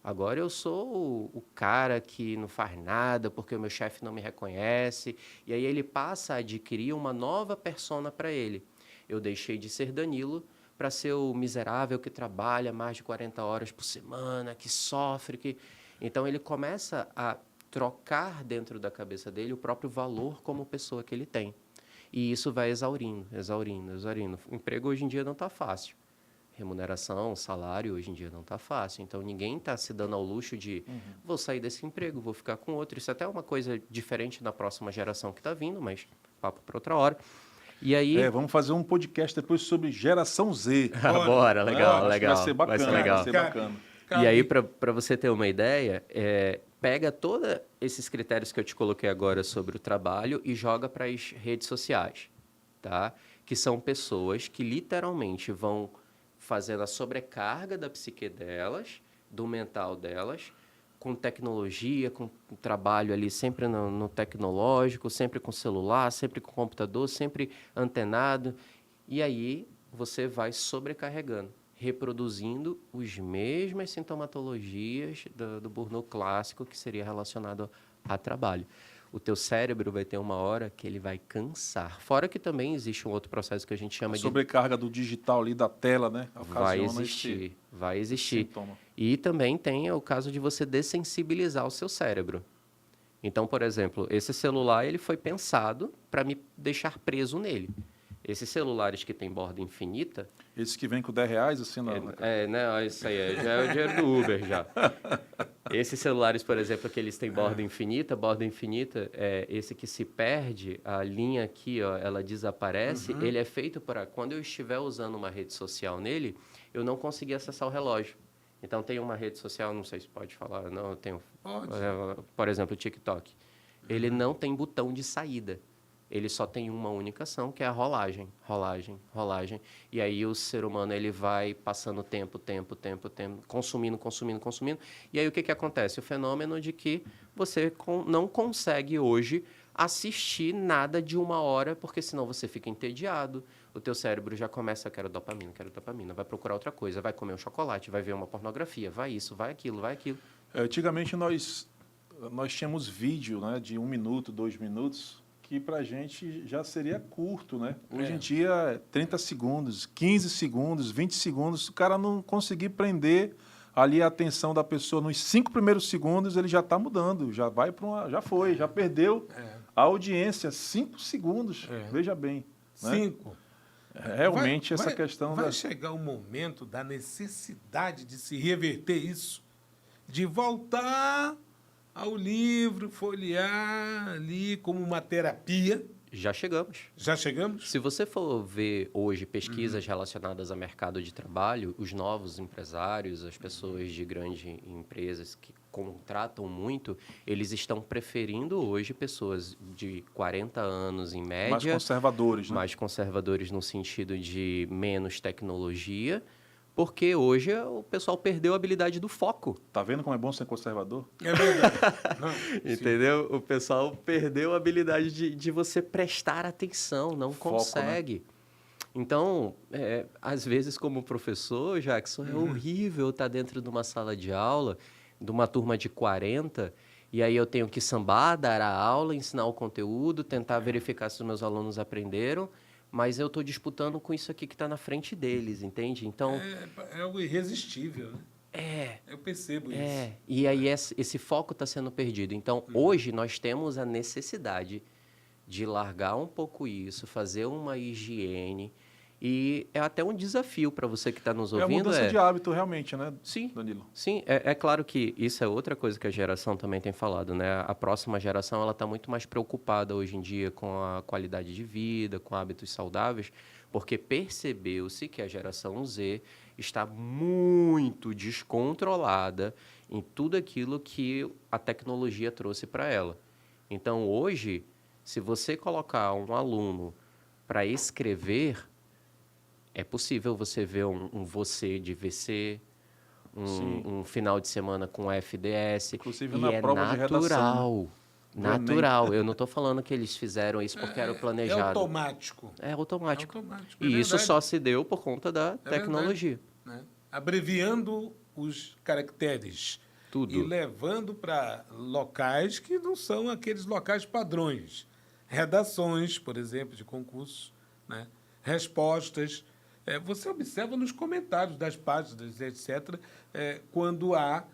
Agora eu sou o cara que não faz nada porque o meu chefe não me reconhece. E aí ele passa a adquirir uma nova persona para ele. Eu deixei de ser Danilo para ser o miserável que trabalha mais de 40 horas por semana, que sofre. Então ele começa a trocar dentro da cabeça dele o próprio valor como pessoa que ele tem. E isso vai exaurindo. O emprego hoje em dia não está fácil. Remuneração, salário, hoje em dia não está fácil. Então, ninguém está se dando ao luxo de vou sair desse emprego, vou ficar com outro. Isso até é uma coisa diferente na próxima geração que está vindo, mas papo para outra hora. E aí... Vamos fazer um podcast depois sobre geração Z. Bora, legal, Acho que legal. Vai ser bacana. Vai ser legal. Vai ser bacana. E aí, para você ter uma ideia, pega todos esses critérios que eu te coloquei agora sobre o trabalho e joga para as redes sociais, tá? Que são pessoas que literalmente vão fazendo a sobrecarga da psique delas, do mental delas, com tecnologia, com trabalho ali sempre no tecnológico, sempre com celular, sempre com computador, sempre antenado. E aí você vai sobrecarregando, reproduzindo as mesmas sintomatologias do burnout clássico, que seria relacionado a trabalho. O teu cérebro vai ter uma hora que ele vai cansar. Fora que também existe um outro processo que a gente chama A de... sobrecarga do digital ali, da tela, né? Vai Ocasiona existir, vai esse existir. sintoma. E também tem o caso de você dessensibilizar o seu cérebro. Então, por exemplo, esse celular ele foi pensado para me deixar preso nele. Esses celulares que têm borda infinita... Esses que vêm com R$10, assim, né, isso aí já é o dinheiro do Uber, já. Esses celulares, por exemplo, que eles têm borda infinita, esse que se perde, a linha aqui, ó, ela desaparece, ele é feito para, quando eu estiver usando uma rede social nele, eu não conseguir acessar o relógio. Então, tem uma rede social, não sei se pode falar, não, eu tenho, por exemplo, o TikTok. Ele não tem botão de saída. Ele só tem uma única ação, que é a rolagem. E aí o ser humano ele vai passando tempo, consumindo. E aí o que acontece? O fenômeno de que você não consegue hoje assistir nada de 1 hora, porque senão você fica entediado, o teu cérebro já começa, quero dopamina, vai procurar outra coisa, vai comer um chocolate, vai ver uma pornografia, vai isso, vai aquilo, vai aquilo. Antigamente nós tínhamos vídeo, né, de 1 minuto, 2 minutos, que para a gente já seria curto, né? Hoje em dia, 30 segundos, 15 segundos, 20 segundos, o cara não conseguir prender ali a atenção da pessoa nos 5 primeiros segundos, ele já está mudando, já vai para uma, já perdeu a audiência, 5 segundos, veja bem. Né? 5. Realmente essa questão... Vai chegar o momento da necessidade de se reverter isso, de voltar ao livro, folhear ali como uma terapia. Já chegamos. Já chegamos? Se você for ver hoje pesquisas relacionadas ao mercado de trabalho, os novos empresários, as pessoas de grandes empresas que contratam muito, eles estão preferindo hoje pessoas de 40 anos em média. Mais conservadores, né? Mais conservadores no sentido de menos tecnologia, porque hoje o pessoal perdeu a habilidade do foco. Tá vendo como é bom ser conservador? É verdade. Não, entendeu? O pessoal perdeu a habilidade de você prestar atenção, não Foco, consegue. Né? Então, às vezes, como professor, Jackson, é horrível estar dentro de uma sala de aula, de uma turma de 40, e aí eu tenho que sambar, dar a aula, ensinar o conteúdo, tentar verificar se os meus alunos aprenderam, mas eu estou disputando com isso aqui que está na frente deles, entende? Então... É algo irresistível, né? Eu percebo isso. E aí esse foco está sendo perdido. Então, hoje nós temos a necessidade de largar um pouco isso, fazer uma higiene, e é até um desafio para você que está nos ouvindo. É a mudança de hábito, realmente, né, sim, Danilo? Sim, é claro que isso é outra coisa que a geração também tem falado, né? A próxima geração ela está muito mais preocupada hoje em dia com a qualidade de vida, com hábitos saudáveis, porque percebeu-se que a geração Z está muito descontrolada em tudo aquilo que a tecnologia trouxe para ela. Então, hoje, se você colocar um aluno para escrever, é possível você ver um você de VC, um final de semana com FDS. Inclusive na prova de redação. Natural. Eu não estou falando que eles fizeram isso porque era planejado. É automático. É automático. E isso só se deu por conta da tecnologia. Verdade, né? Abreviando os caracteres. Tudo. E levando para locais que não são aqueles locais padrões. Redações, por exemplo, de concurso, né? Respostas. Você observa nos comentários das páginas, etc., quando há,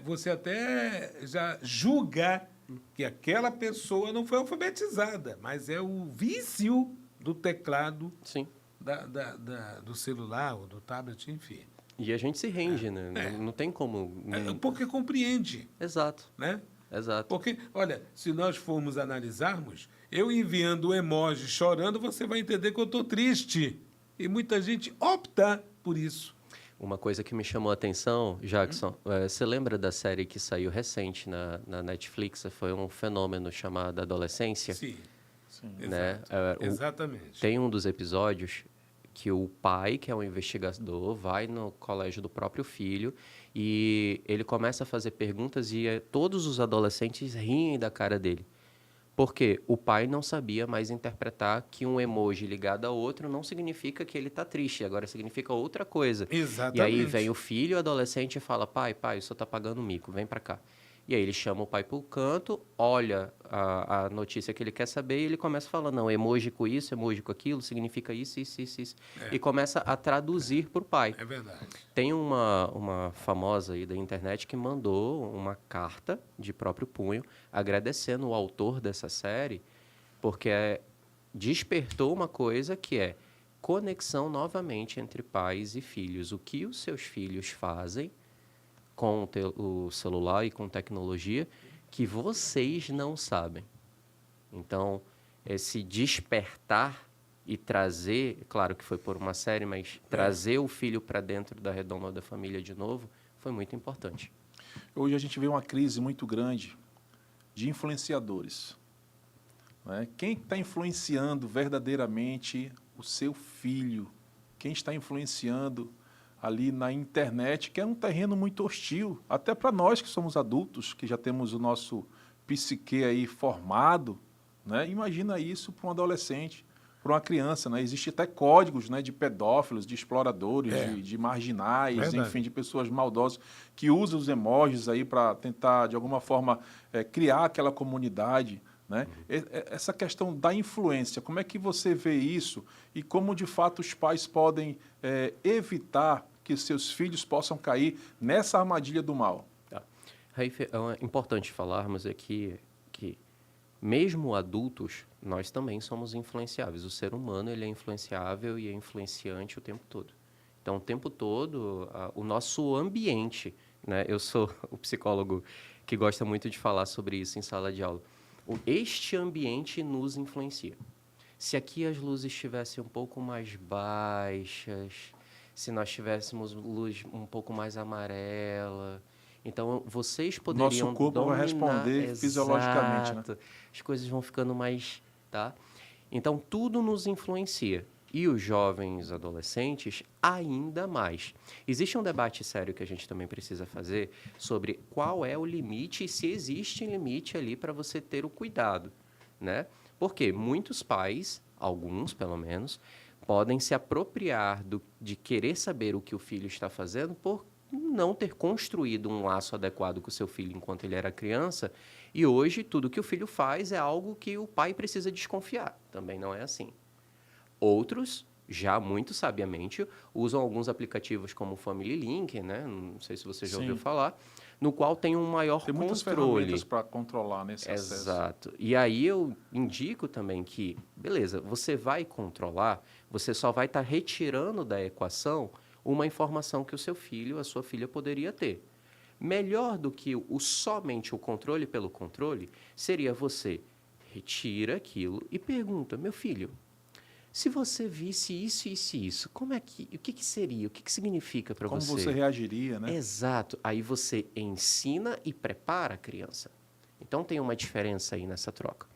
você até já julga que aquela pessoa não foi alfabetizada, mas é o vício do teclado, Sim. Do celular ou do tablet, enfim. E a gente se rende, né? Não tem como... Porque compreende. Exato. Né? Exato. Porque, olha, se nós formos analisarmos, eu enviando um emoji chorando, você vai entender que eu estou triste. E muita gente opta por isso. Uma coisa que me chamou a atenção, Jackson, você lembra da série que saiu recente na Netflix? Foi um fenômeno chamado Adolescência? Sim. Né? Exatamente. Tem um dos episódios que o pai, que é um investigador, vai no colégio do próprio filho e ele começa a fazer perguntas e todos os adolescentes riem da cara dele. Porque o pai não sabia mais interpretar que um emoji ligado a outro não significa que ele está triste, agora significa outra coisa. Exatamente. E aí vem o filho adolescente e fala, pai, o senhor está pagando mico, vem para cá. E aí ele chama o pai para o canto, olha a notícia que ele quer saber e ele começa a falar, não, emoji com isso, emoji com aquilo, significa isso. E começa a traduzir para o pai. É verdade. Tem uma famosa aí da internet que mandou uma carta de próprio punho agradecendo o autor dessa série, porque despertou uma coisa que é conexão novamente entre pais e filhos. O que os seus filhos fazem com o celular e com tecnologia que vocês não sabem. Então, esse despertar e trazer, claro que foi por uma série, mas trazer o filho para dentro da redoma da família de novo foi muito importante. Hoje a gente vê uma crise muito grande de influenciadores. Né? Quem está influenciando verdadeiramente o seu filho? Quem está influenciando ali na internet, que é um terreno muito hostil, até para nós que somos adultos, que já temos o nosso psique aí formado, né? Imagina isso para um adolescente, para uma criança, né? Existem até códigos, né, de pedófilos, de exploradores, de marginais, Verdade. enfim, de pessoas maldosas que usam os emojis aí para tentar, de alguma forma, criar aquela comunidade, né? Essa questão da influência, como é que você vê isso e como, de fato, os pais podem evitar que seus filhos possam cair nessa armadilha do mal? Tá. Raif, importante falarmos aqui que mesmo adultos, nós também somos influenciáveis. O ser humano ele é influenciável e é influenciante o tempo todo. Então, o tempo todo, o nosso ambiente, né? Eu sou o psicólogo que gosta muito de falar sobre isso em sala de aula. Este ambiente nos influencia. Se aqui as luzes estivessem um pouco mais baixas, se nós tivéssemos luz um pouco mais amarela, então vocês poderiam Nosso corpo vai responder fisiologicamente, né? Exato. As coisas vão ficando mais, tá? Então tudo nos influencia. E os jovens adolescentes ainda mais. Existe um debate sério que a gente também precisa fazer sobre qual é o limite e se existe limite ali para você ter o cuidado, né? Porque muitos pais, alguns pelo menos, podem se apropriar de querer saber o que o filho está fazendo por não ter construído um laço adequado com o seu filho enquanto ele era criança. E hoje, tudo que o filho faz é algo que o pai precisa desconfiar. Também não é assim. Outros, já muito sabiamente, usam alguns aplicativos como o Family Link, né? Não sei se você já ouviu falar, no qual tem um maior Tem muitas controle. ferramentas para controlar nesse acesso. Exato. E aí eu indico também que, beleza, você vai controlar, você só vai estar retirando da equação uma informação que o seu filho, a sua filha poderia ter. Melhor do que somente o controle pelo controle, seria você retira aquilo e pergunta, meu filho, se você visse isso, isso e isso, o que seria? O que significa para você? Como você reagiria, né? Exato. Aí você ensina e prepara a criança. Então tem uma diferença aí nessa troca.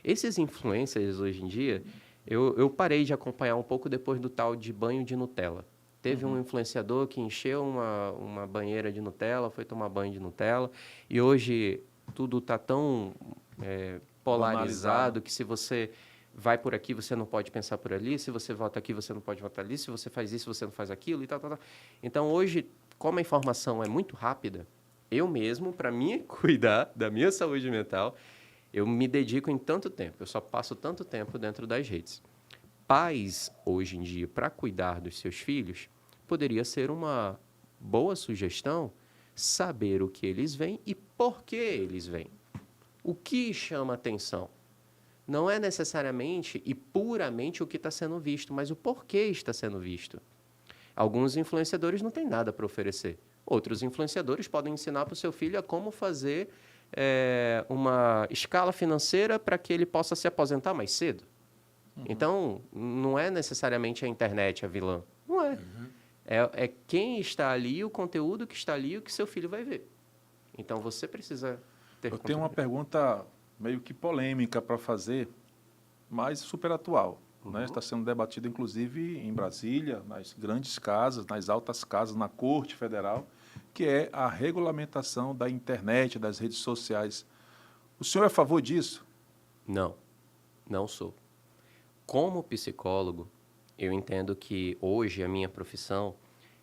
Esses influencers hoje em dia, eu parei de acompanhar um pouco depois do tal de banho de Nutella. Teve um influenciador que encheu uma banheira de Nutella, foi tomar banho de Nutella, e hoje tudo está tão polarizado que se você vai por aqui, você não pode pensar por ali, se você vota aqui, você não pode votar ali, se você faz isso, você não faz aquilo, e tal, tal, tal. Então, hoje, como a informação é muito rápida, eu mesmo, para mim cuidar da minha saúde mental, eu me dedico em tanto tempo, eu só passo tanto tempo dentro das redes. Pais, hoje em dia, para cuidar dos seus filhos, poderia ser uma boa sugestão saber o que eles veem e por que eles veem. O que chama atenção? Não é necessariamente e puramente o que está sendo visto, mas o porquê está sendo visto. Alguns influenciadores não têm nada para oferecer. Outros influenciadores podem ensinar para o seu filho a como fazer uma escala financeira para que ele possa se aposentar mais cedo. Então, não é necessariamente a internet a vilã. Não é. É quem está ali, o conteúdo que está ali, o que seu filho vai ver. Então, você precisa ter Eu tenho uma pergunta meio que polêmica para fazer, mas super atual. Né? Está sendo debatido, inclusive, em Brasília, nas grandes casas, nas altas casas, na Corte Federal, que é a regulamentação da internet, das redes sociais. O senhor é a favor disso? Não, não sou. Como psicólogo, eu entendo que hoje a minha profissão,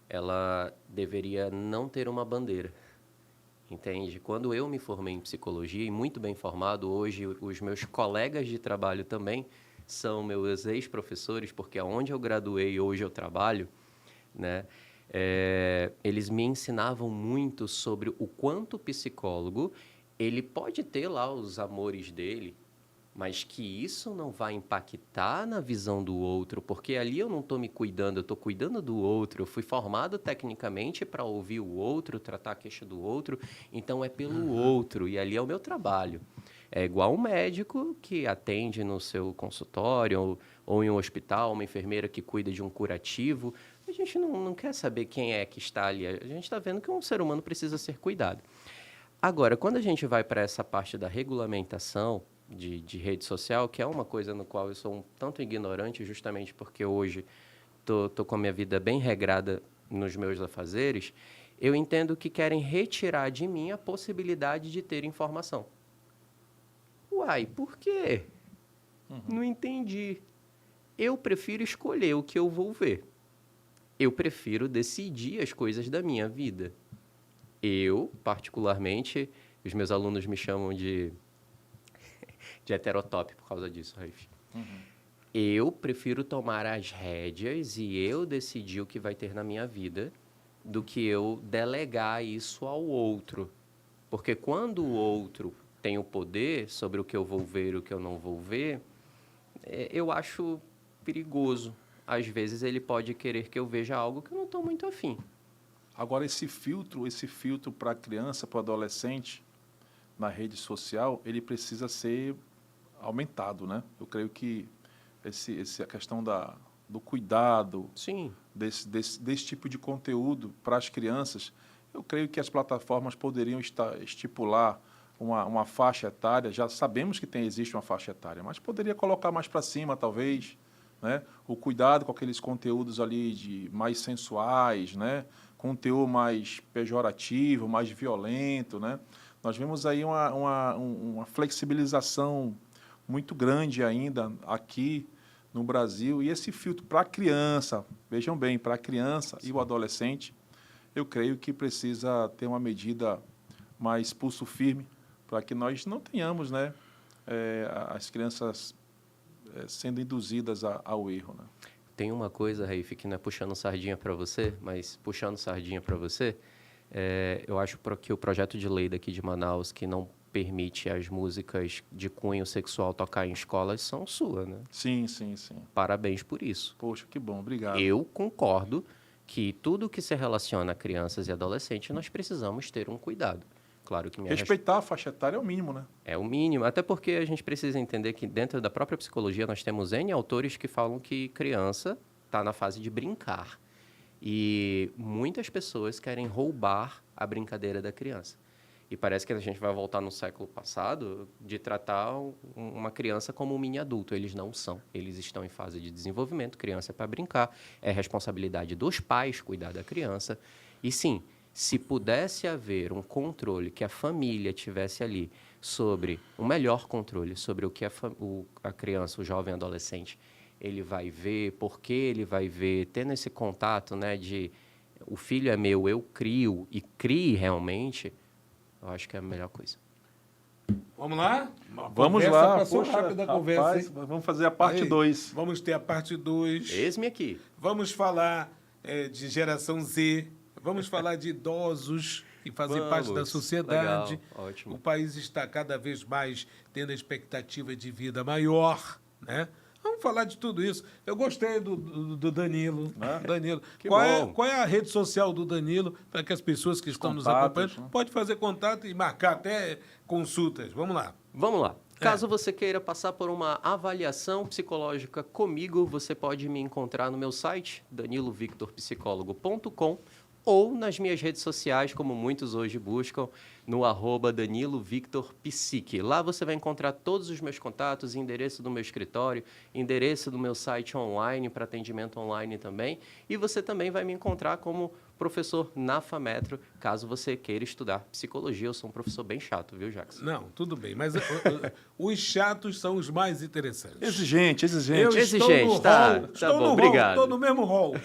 ela deveria não ter uma bandeira. Entende? Quando eu me formei em psicologia, e muito bem formado, hoje os meus colegas de trabalho também são meus ex-professores, porque aonde eu graduei hoje eu trabalho, né? Eles me ensinavam muito sobre o quanto o psicólogo ele pode ter lá os amores dele, mas que isso não vai impactar na visão do outro, porque ali eu não estou me cuidando, eu estou cuidando do outro. Eu fui formado tecnicamente para ouvir o outro, tratar a queixa do outro, então é pelo outro, e ali é o meu trabalho. É igual um médico que atende no seu consultório ou em um hospital, uma enfermeira que cuida de um curativo. A gente não quer saber quem é que está ali, a gente está vendo que um ser humano precisa ser cuidado. Agora, quando a gente vai para essa parte da regulamentação de rede social, que é uma coisa no qual eu sou um tanto ignorante, justamente porque hoje tô com a minha vida bem regrada nos meus afazeres, eu entendo que querem retirar de mim a possibilidade de ter informação. Uai, por quê? Não entendi. Eu prefiro escolher o que eu vou ver. Eu prefiro decidir as coisas da minha vida. Eu, particularmente, os meus alunos me chamam de heterotop por causa disso, Raif. Eu prefiro tomar as rédeas e eu decidir o que vai ter na minha vida do que eu delegar isso ao outro. Porque quando o outro tem o poder sobre o que eu vou ver e o que eu não vou ver, eu acho perigoso. Às vezes ele pode querer que eu veja algo que eu não estou muito afim. Agora, esse filtro para a criança, para o adolescente, na rede social, ele precisa ser aumentado, né? Eu creio que a questão do cuidado Sim. desse tipo de conteúdo para as crianças, eu creio que as plataformas poderiam estipular uma faixa etária. Já sabemos que existe uma faixa etária, mas poderia colocar mais para cima, talvez, né? O cuidado com aqueles conteúdos ali mais sensuais, né? Conteúdo mais pejorativo, mais violento, né? Nós vemos aí uma flexibilização muito grande ainda aqui no Brasil. E esse filtro para a criança, vejam bem, para a criança e o adolescente, eu creio que precisa ter uma medida mais pulso firme para que nós não tenhamos, né, as crianças sendo induzidas ao erro, né? Tem uma coisa, Raif, que não é puxando sardinha para você, mas puxando sardinha para você, eu acho que o projeto de lei daqui de Manaus, que não permite as músicas de cunho sexual tocar em escolas, são sua, né? Sim, sim, sim. Parabéns por isso. Poxa, que bom, obrigado. Eu concordo que tudo que se relaciona a crianças e adolescentes, nós precisamos ter um cuidado. Claro que respeitar a faixa etária é o mínimo, né? É o mínimo, até porque a gente precisa entender que dentro da própria psicologia nós temos N autores que falam que criança está na fase de brincar. E muitas pessoas querem roubar a brincadeira da criança. E parece que a gente vai voltar no século passado de tratar uma criança como um mini adulto. Eles não são. Eles estão em fase de desenvolvimento. Criança é para brincar. É responsabilidade dos pais cuidar da criança. E sim, se pudesse haver um controle, que a família tivesse ali sobre um melhor controle sobre o que a criança, o jovem adolescente, ele vai ver, por que ele vai ver, tendo esse contato, né, de o filho é meu, eu crio e crie realmente, eu acho que é a melhor coisa. Vamos lá? Vamos lá. Passou rápido a conversa, rapaz, hein? vamos fazer a parte 2. Vamos ter a parte 2. Eis-me aqui. Vamos falar de geração Z. Vamos falar de idosos que fazem parte da sociedade. Legal, ótimo. O país está cada vez mais tendo a expectativa de vida maior, né? Vamos falar de tudo isso. Eu gostei do Danilo. Danilo. Qual é a rede social do Danilo para que as pessoas que estão nos acompanhando podem fazer contato e marcar até consultas? Vamos lá. Vamos lá. Caso você queira passar por uma avaliação psicológica comigo, você pode me encontrar no meu site, danilovictorpsicólogo.com, ou nas minhas redes sociais, como muitos hoje buscam, no @DaniloVictorPsique. Lá você vai encontrar todos os meus contatos, endereço do meu escritório, endereço do meu site online, para atendimento online também. E você também vai me encontrar como professor na FAMetro, caso você queira estudar psicologia. Eu sou um professor bem chato, viu, Jackson? Não, tudo bem, mas os chatos são os mais interessantes. Exigente. Eu Exigente, tá bom, obrigado. Estou no mesmo rol.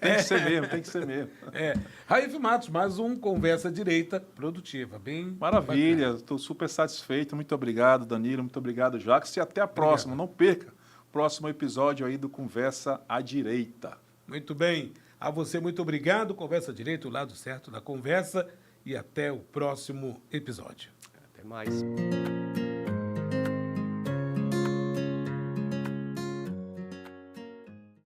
Tem que ser mesmo, tem que ser mesmo. Raif Matos, mais um Conversa Direita produtiva, bem maravilha, estou super satisfeito. Muito obrigado, Danilo, muito obrigado, Jacques, e até a próxima. Não perca o próximo episódio aí do Conversa à Direita. Muito bem. A você, muito obrigado. Conversa Direita, o lado certo da conversa. E até o próximo episódio. Até mais.